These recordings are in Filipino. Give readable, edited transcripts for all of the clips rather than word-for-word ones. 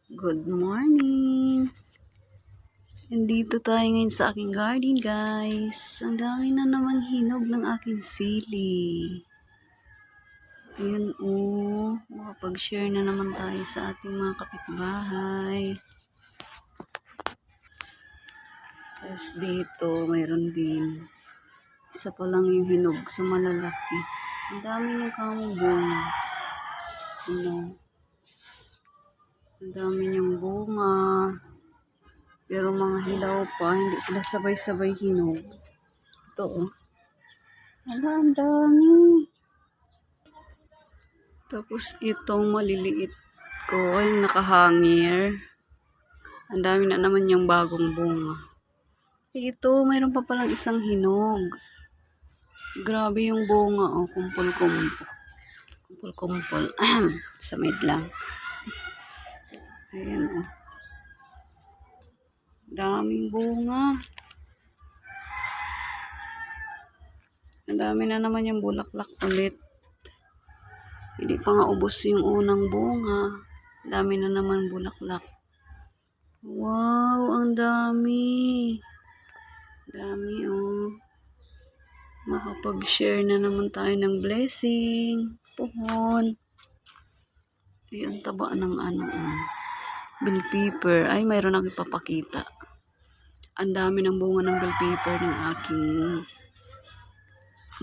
Good morning! Nandito tayo ngayon sa aking garden, guys. Ang dami na namang hinog ng aking sili. Ayun, makapag-share na naman tayo sa ating mga kapitbahay. Tapos dito, mayroon din. Isa pa lang yung hinog sa malalaki. Ang dami ng kamong bunga. Ang dami niyang bunga. Pero mga hilaw pa, hindi sila sabay-sabay hinog. Ito, ang dami. Tapos itong maliliit ko, yung nakahangir. Ang dami na naman yung bagong bunga. Ito, mayroon pa palang isang hinog. Grabe yung bunga, kumpul-kumpul. Kumpul-kumpul. Samid lang. Ayan, daming bunga. Ang dami na naman yung bulaklak ulit. Hindi pa nga ubos yung unang bunga. Dami na naman bulaklak. Wow, ang dami. Dami, Makapag-share na naman tayo ng blessing. Puhon. Ayan, taba ng bell pepper. Ay, mayroon akong ipapakita. Ang dami ng bunga ng bell pepper ng aking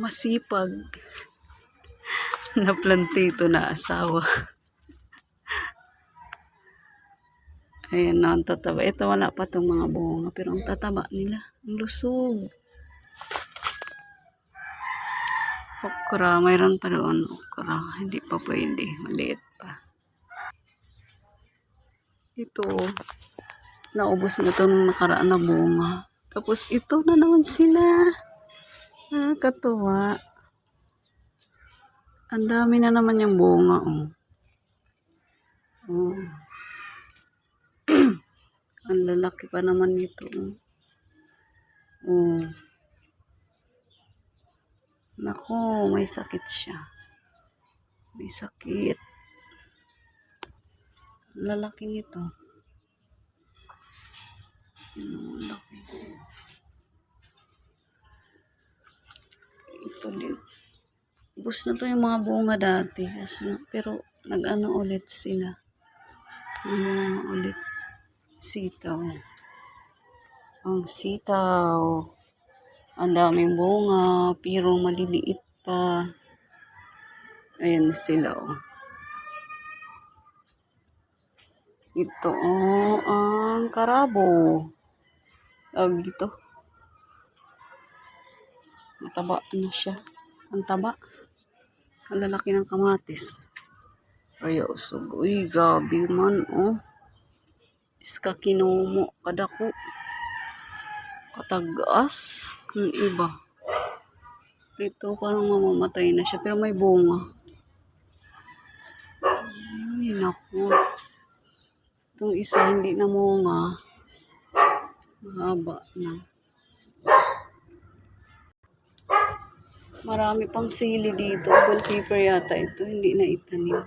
masipag na plantito na asawa. Ayan na, ang tataba. Ito wala pa itong mga bunga, pero ang tataba nila, ang lusog. Okra, mayroon pa doon okra. Hindi pa pwede, maliit pa. Ito, naubos na ito nung nakaraan na bunga. Tapos ito na naman sila. Nakakatuwa. Ang dami na naman yung bunga, Ang lalaki pa naman nito, Nako, may sakit siya. May sakit. Lalaki nito. Laki. Ito din. Ubus na to yung mga bunga dati. Pero nag-ano ulit sila. Ulit. Sitaw. Ang sitaw. Ang daming bunga. Pero maliliit pa. Ayan sila, Ito, ang karabo. Ito. Mataba na siya. Ang taba. Ang lalaki ng kamatis. Ay, usog. Uy, grabe man, Iska kinumo. Kadako. Katagas. Ang iba. Ito, parang mamamatay na siya. Pero may bunga. Ay, naku. Itong isa, hindi na munga. Mahaba na. Marami pang sili dito. Bell pepper yata ito. Hindi na itanim.